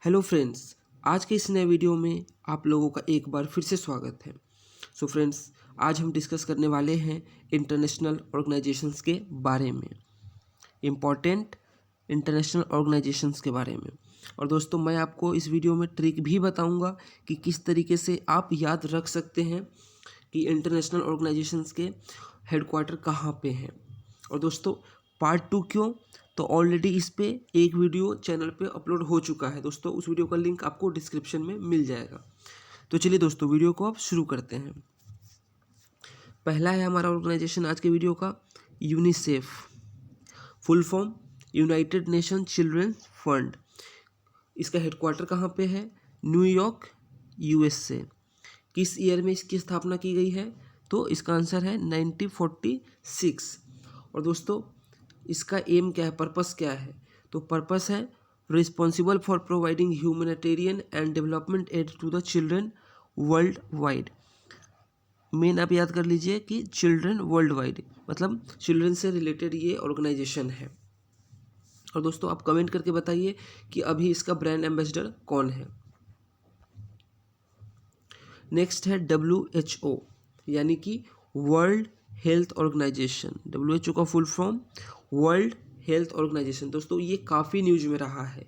Hello friends, आज के इस नए वीडियो में आप लोगों का एक बार फिर से स्वागत है। सो फ्रेंड्स, आज हम डिस्कस करने वाले हैं इंटरनेशनल ऑर्गेनाइजेशंस के बारे में, इम्पॉर्टेंट इंटरनेशनल ऑर्गेनाइजेशंस के बारे में। और दोस्तों, मैं आपको इस वीडियो में ट्रिक भी बताऊंगा कि किस तरीके से आप याद रख सकते हैं कि इंटरनेशनल ऑर्गेनाइजेशंस के हेडक्वार्टर कहाँ पे हैं। और दोस्तों, पार्ट 2 क्यों? तो ऑलरेडी इस पे एक वीडियो चैनल पे अपलोड हो चुका है दोस्तों, उस वीडियो का लिंक आपको डिस्क्रिप्शन में मिल जाएगा। तो चलिए दोस्तों, वीडियो को अब शुरू करते हैं। पहला है हमारा ऑर्गेनाइजेशन आज के वीडियो का, UNICEF. Full form United Nation Children's Fund. इसका हेडक्वार्टर कहाँ पे है? New York, USA. किस ईयर में इसकी स्थापना की गई है? तो इसका आंसर है 1946। और दोस्तों, इसका एम क्या है, पर्पस क्या है? तो पर्पस है responsible for providing humanitarian and development aid to the children world wide. मेन आप याद कर लीजिए कि चिल्ड्रन वर्ल्ड वाइड मतलब चिल्ड्रन से रिलेटेड ये ऑर्गेनाइजेशन है। और दोस्तों, आप कमेंट करके बताइए कि अभी इसका ब्रांड एम्बेसडर कौन है। नेक्स्ट है WHO, यानी कि वर्ल्ड हेल्थ ऑर्गेनाइजेशन। WHO का full form World Health Organization. दोस्तों, ये काफ़ी न्यूज में रहा है।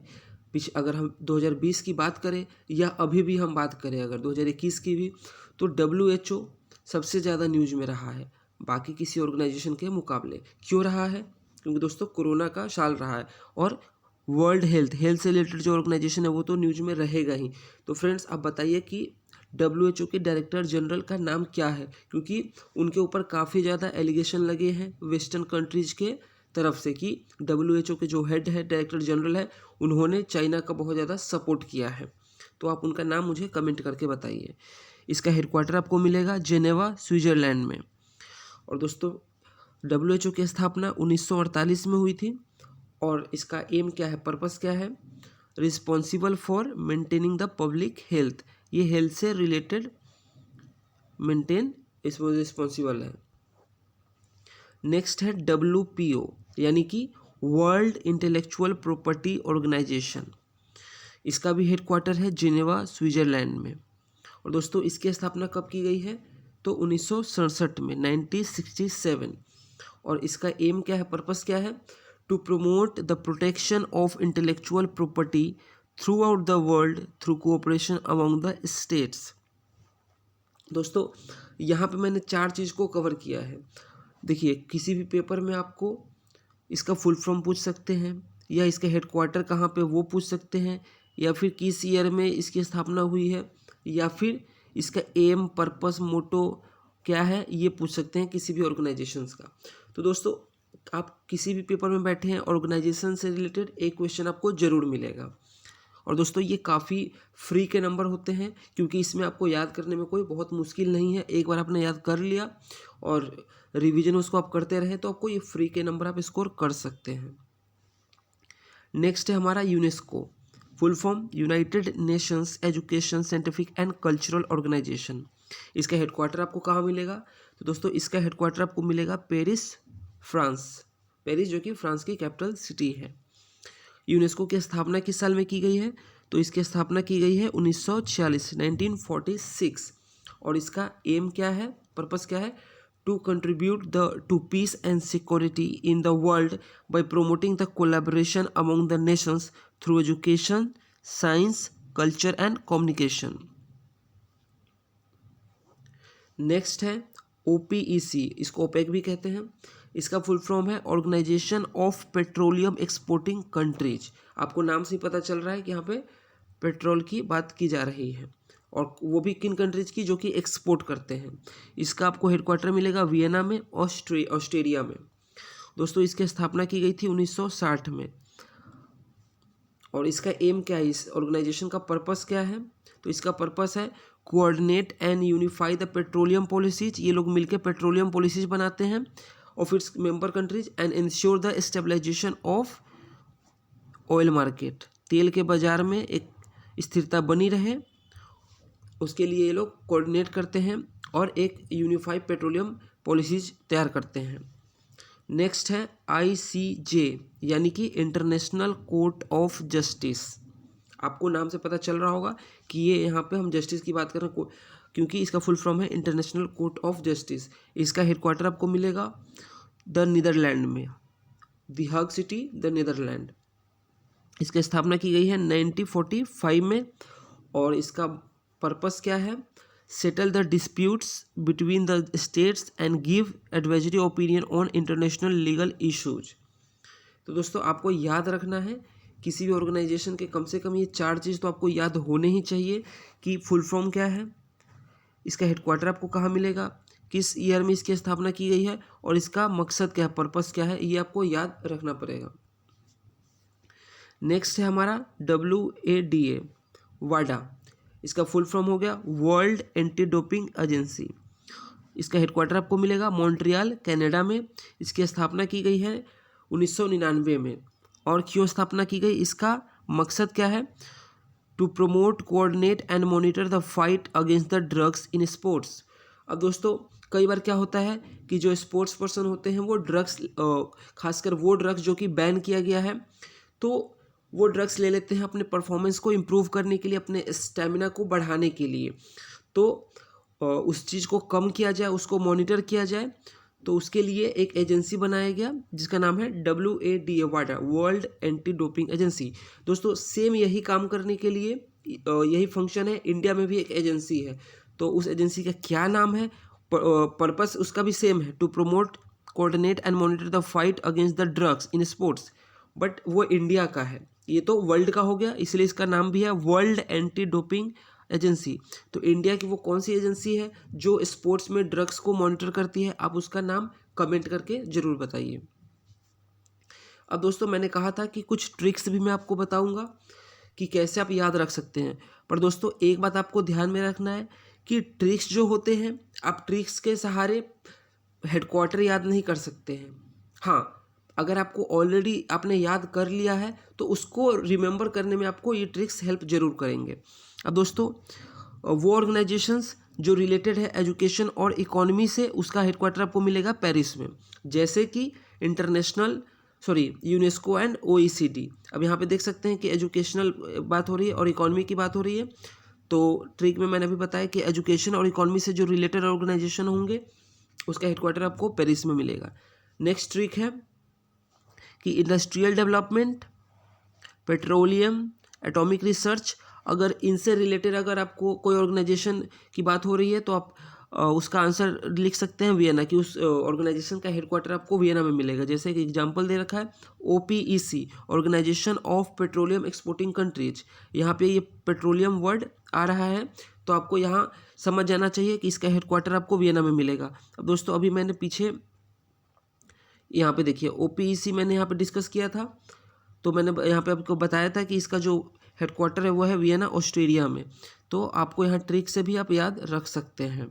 अगर हम 2020 की बात करें या अभी भी हम बात करें अगर 2021 की भी, तो WHO सबसे ज़्यादा न्यूज में रहा है बाकी किसी ऑर्गेनाइजेशन के मुकाबले। क्यों रहा है? क्योंकि दोस्तों, कोरोना का साल रहा है और वर्ल्ड हेल्थ से रिलेटेड जो ऑर्गेनाइजेशन है वो तो न्यूज में रहेगा ही। तो फ्रेंड्स, आप बताइए कि WHO के डायरेक्टर जनरल का नाम क्या है, क्योंकि उनके ऊपर काफ़ी ज़्यादा एलिगेशन लगे हैं वेस्टर्न कंट्रीज के तरफ से कि WHO के जो हेड है, डायरेक्टर जनरल है, उन्होंने चाइना का बहुत ज़्यादा सपोर्ट किया है। तो आप उनका नाम मुझे कमेंट करके बताइए। इसका हेडक्वार्टर आपको मिलेगा जेनेवा, स्विट्ज़रलैंड में। और दोस्तों, WHO की स्थापना 1948 में हुई थी। और इसका एम क्या है, पर्पस क्या है? Responsible for maintaining the public health. ये हेल्थ से रिलेटेड मेंटेन इसमें रिस्पॉन्सिबल है। नेक्स्ट है WPO, यानी कि वर्ल्ड इंटेलेक्चुअल प्रॉपर्टी ऑर्गेनाइजेशन। इसका भी हेडक्वार्टर है जिनेवा, स्विट्ज़रलैंड में। और दोस्तों, इसकी स्थापना कब की गई है? तो 1967 में, 1967। और इसका एम क्या है, पर्पस क्या है? To promote the protection of intellectual property throughout the world through cooperation among the states. दोस्तों, यहाँ पे मैंने 4 चीज़ को कवर किया है। देखिए, किसी भी पेपर में आपको इसका फुल फॉर्म पूछ सकते हैं, या इसका हेडक्वार्टर कहाँ पे वो पूछ सकते हैं, या फिर किस ईयर में इसकी स्थापना हुई है, या फिर इसका एम, पर्पस, मोटो क्या है, ये पूछ सकते हैं किसी भी ऑर्गेनाइजेशंस का। तो दोस्तों, आप किसी भी पेपर में बैठे हैं, ऑर्गेनाइजेशन से रिलेटेड एक क्वेश्चन आपको ज़रूर मिलेगा। और दोस्तों, ये काफ़ी फ्री के नंबर होते हैं, क्योंकि इसमें आपको याद करने में कोई बहुत मुश्किल नहीं है। एक बार आपने याद कर लिया और रिवीजन उसको आप करते रहे तो आपको ये फ्री के नंबर आप स्कोर कर सकते हैं। नेक्स्ट है हमारा UNESCO. Full form United Nations Education, Scientific and Cultural Organization. इसका हेडक्वार्टर आपको कहाँ मिलेगा? तो दोस्तों, इसका हेडक्वार्टर आपको मिलेगा पेरिस, फ्रांस। पेरिस जो कि फ्रांस की कैपिटल सिटी है। यूनेस्को की स्थापना किस साल में की गई है? तो इसकी स्थापना की गई है 1946, 1946। और इसका एम क्या है, पर्पस क्या है? To contribute to peace and security in the world by promoting the collaboration among the nations through education, science, culture and communication. Next है OPEC, इसको ओपेक भी कहते हैं। इसका फुल फॉर्म है Organization of Petroleum Exporting Countries. आपको नाम से ही पता चल रहा है कि यहाँ पे पेट्रोल की बात की जा रही है, और वो भी किन कंट्रीज की, जो कि एक्सपोर्ट करते हैं। इसका आपको हेडक्वार्टर मिलेगा वियना में, ऑस्ट्रेलिया में। दोस्तों, इसकी स्थापना की गई थी 1960 में। और इसका एम क्या है, इस ऑर्गेनाइजेशन का पर्पस क्या है? तो इसका पर्पस है coordinate and unify the petroleum policies. ये लोग मिलकर पेट्रोलियम पॉलिसीज बनाते हैं of its member countries and ensure the stabilization of oil market. तेल के बाजार में एक स्थिरता बनी रहे, उसके लिए ये लोग कोऑर्डिनेट करते हैं और एक यूनिफाइड पेट्रोलियम पॉलिसीज तैयार करते हैं। नेक्स्ट है ICJ, यानी कि इंटरनेशनल कोर्ट ऑफ जस्टिस। आपको नाम से पता चल रहा होगा कि ये यहाँ पे हम जस्टिस की बात कर रहे हैं, क्योंकि इसका फुल फॉर्म है इंटरनेशनल कोर्ट ऑफ जस्टिस। इसका हेडक्वार्टर आपको मिलेगा द नीदरलैंड में, the Hague city the Netherlands. इसकी स्थापना की गई है 1945 में और इसका पर्पस क्या है? Settle the disputes between the states and give advisory opinion on international legal issues. तो दोस्तों आपको याद रखना है किसी भी ऑर्गेनाइजेशन के कम से कम ये 4 चीज़ तो आपको याद होने ही चाहिए कि फुल फॉर्म क्या है, इसका हेडक्वार्टर आपको कहाँ मिलेगा, किस ईयर में इसकी स्थापना की गई है और इसका मकसद क्या है, पर्पस क्या है, ये आपको याद रखना पड़ेगा। नेक्स्ट है हमारा WADA, वाडा। इसका फुल फॉर्म हो गया वर्ल्ड एंटी डोपिंग एजेंसी। इसका हेडक्वार्टर आपको मिलेगा मॉन्ट्रियल कनाडा में। इसकी स्थापना की गई है 1999 में। और क्यों स्थापना की गई, इसका मकसद क्या है? To promote, coordinate and monitor the fight against the drugs in sports. अब दोस्तों कई बार क्या होता है कि जो स्पोर्ट्स पर्सन होते हैं वो ड्रग्स, खासकर वो ड्रग्स जो कि बैन किया गया है, तो वो ड्रग्स ले लेते हैं अपने परफॉर्मेंस को इम्प्रूव करने के लिए, अपने स्टेमिना को बढ़ाने के लिए। तो उस चीज़ को कम किया जाए, उसको मॉनिटर किया जाए, तो उसके लिए एक एजेंसी बनाया गया जिसका नाम है WADA, वाडा, वर्ल्ड एंटी डोपिंग एजेंसी। दोस्तों सेम यही काम करने के लिए यही फंक्शन है, इंडिया में भी एक एजेंसी है। तो उस एजेंसी का क्या नाम है, पर्पस उसका भी सेम है, to promote, coordinate and monitor the fight against the drugs in sports, but वो इंडिया का है, ये तो वर्ल्ड का हो गया, इसलिए इसका नाम भी है वर्ल्ड एंटी डोपिंग एजेंसी। तो इंडिया की वो कौन सी एजेंसी है जो स्पोर्ट्स में ड्रग्स को मॉनिटर करती है, आप उसका नाम कमेंट करके ज़रूर बताइए। अब दोस्तों मैंने कहा था कि कुछ ट्रिक्स भी मैं आपको बताऊंगा कि कैसे आप याद रख सकते हैं, पर दोस्तों एक बात आपको ध्यान में रखना है कि ट्रिक्स जो होते हैं, आप ट्रिक्स के सहारे हेडक्वार्टर याद नहीं कर सकते हैं। हाँ, अगर आपको ऑलरेडी आपने याद कर लिया है तो उसको रिमेंबर करने में आपको ये ट्रिक्स हेल्प जरूर करेंगे। अब दोस्तों वो ऑर्गेनाइजेशंस जो रिलेटेड है एजुकेशन और इकोनॉमी से, उसका हेडक्वार्टर आपको मिलेगा पेरिस में, जैसे कि यूनेस्को एंड OECD। अब यहाँ पे देख सकते हैं कि एजुकेशनल बात हो रही है और इकोनॉमी की बात हो रही है। तो ट्रिक में मैंने अभी बताया कि एजुकेशन और इकोनॉमी से जो रिलेटेड ऑर्गेनाइजेशन होंगे उसका हेडक्वार्टर आपको पेरिस में मिलेगा। नेक्स्ट ट्रिक है कि industrial development, petroleum, atomic research, अगर इनसे रिलेटेड अगर आपको कोई ऑर्गेनाइजेशन की बात हो रही है तो आप उसका आंसर लिख सकते हैं वियना, कि उस ऑर्गेनाइजेशन का हेडक्वार्टर आपको वियना में मिलेगा। जैसे कि एग्जांपल दे रखा है OPEC, Organization of Petroleum Exporting Countries. यहाँ पे ये पेट्रोलियम वर्ड आ रहा है, तो आपको यहाँ समझ जाना चाहिए कि इसका हेडक्वार्टर आपको वियना में मिलेगा। अब दोस्तों अभी मैंने पीछे यहाँ पे देखिए OPEC मैंने यहाँ पे डिस्कस किया था, तो मैंने यहाँ पे आपको बताया था कि इसका जो हेडक्वार्टर है वो है वियना, ऑस्ट्रेलिया में। तो आपको यहाँ ट्रिक से भी आप याद रख सकते हैं।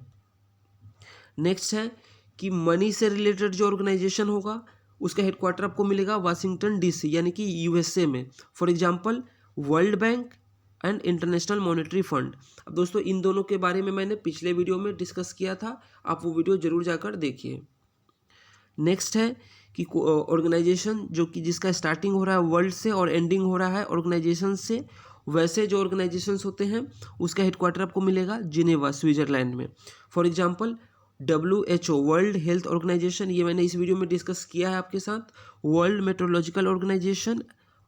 नेक्स्ट है कि मनी से रिलेटेड जो ऑर्गेनाइजेशन होगा उसका हेडक्वार्टर आपको मिलेगा वाशिंगटन DC यानी कि USA में। For example world bank and international monetary fund. अब दोस्तों इन दोनों के बारे में मैंने पिछले वीडियो में डिस्कस किया था, आप वो वीडियो जरूर जाकर देखिए। नेक्स्ट है कि ऑर्गेनाइजेशन जो कि जिसका स्टार्टिंग हो रहा है वर्ल्ड से और एंडिंग हो रहा है ऑर्गेनाइजेशन से, वैसे जो ऑर्गेनाइजेशंस होते हैं उसका हेडक्वार्टर आपको मिलेगा जिनेवा, स्विट्जरलैंड में। For example WHO, World Health Organization, ये मैंने इस वीडियो में डिस्कस किया है आपके साथ। World Meteorological Organization,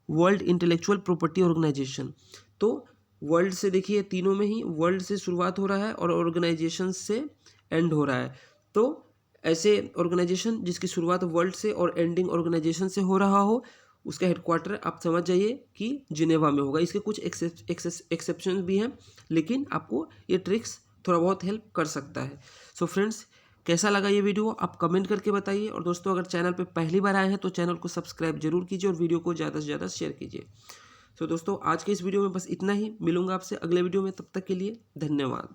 World Intellectual Property Organization. तो वर्ल्ड से देखिए तीनों में ही वर्ल्ड से शुरुआत हो रहा है और ऑर्गेनाइजेशन से एंड हो रहा है। तो ऐसे ऑर्गेनाइजेशन जिसकी शुरुआत वर्ल्ड से और एंडिंग ऑर्गेनाइजेशन से हो रहा हो, उसका हेडक्वार्टर आप समझ जाइए कि जिनेवा में होगा। इसके कुछ एक्सेप्शन भी हैं, लेकिन आपको ये ट्रिक्स थोड़ा बहुत हेल्प कर सकता है। सो फ्रेंड्स, कैसा लगा ये वीडियो आप कमेंट करके बताइए। और दोस्तों अगर चैनल पे पहली बार आए हैं तो चैनल को सब्सक्राइब जरूर कीजिए और वीडियो को ज़्यादा से ज़्यादा शेयर कीजिए। सो दोस्तों आज के इस वीडियो में बस इतना ही, मिलूंगा आपसे अगले वीडियो में, तब तक के लिए धन्यवाद।